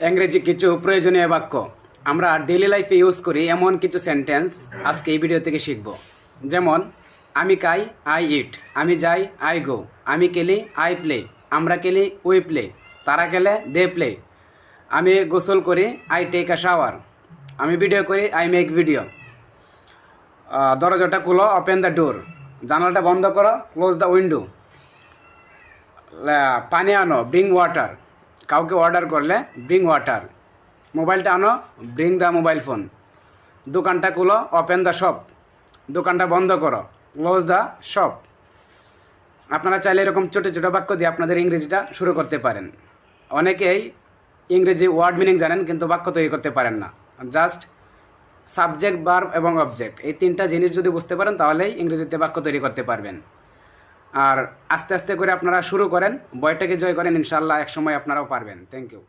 ইংরেজি কিছু প্রয়োজনীয় বাক্য আমরা ডেইলি লাইফে ইউজ করি এমন কিছু সেন্টেন্স আজকে এই ভিডিও থেকে শিখব। যেমন আমি খাই, আই ইট। আমি যাই, আই গো। আমি খেলি, আই প্লে। আমরা খেলি, উই প্লে। তারা খেলে, দে প্লে। আমি গোসল করি, আই টেক আ শাওয়ার। আমি ভিডিও করি, আই মেক ভিডিও। দরজাটা খুলো, ওপেন দ্য ডোর। জানালাটা বন্ধ করো, ক্লোজ দ্য উইন্ডো। পানি আনো, ব্রিং ওয়াটার। কাউকে অর্ডার করলে ব্রিং ওয়াটার। মোবাইলটা আনো, ব্রিং দ্য মোবাইল ফোন। দোকানটা খুলো, ওপেন দ্য শপ। দোকানটা বন্ধ করো, ক্লোজ দ্য শপ। আপনারা চাইলে এরকম ছোটো ছোটো বাক্য দিয়ে আপনাদের ইংরেজিটা শুরু করতে পারেন। অনেকেই ইংরেজি ওয়ার্ড মিনিং জানেন কিন্তু বাক্য তৈরি করতে পারেন না। জাস্ট সাবজেক্ট, ভার্ব এবং অবজেক্ট, এই তিনটা জিনিস যদি বুঝতে পারেন তাহলেই ইংরেজিতে বাক্য তৈরি করতে পারবেন। আর আস্তে আস্তে করে আপনারা শুরু করেন, ভয়টাকে জয় করেন, ইনশাআল্লাহ একসময় আপনারাও পারবেন। Thank you.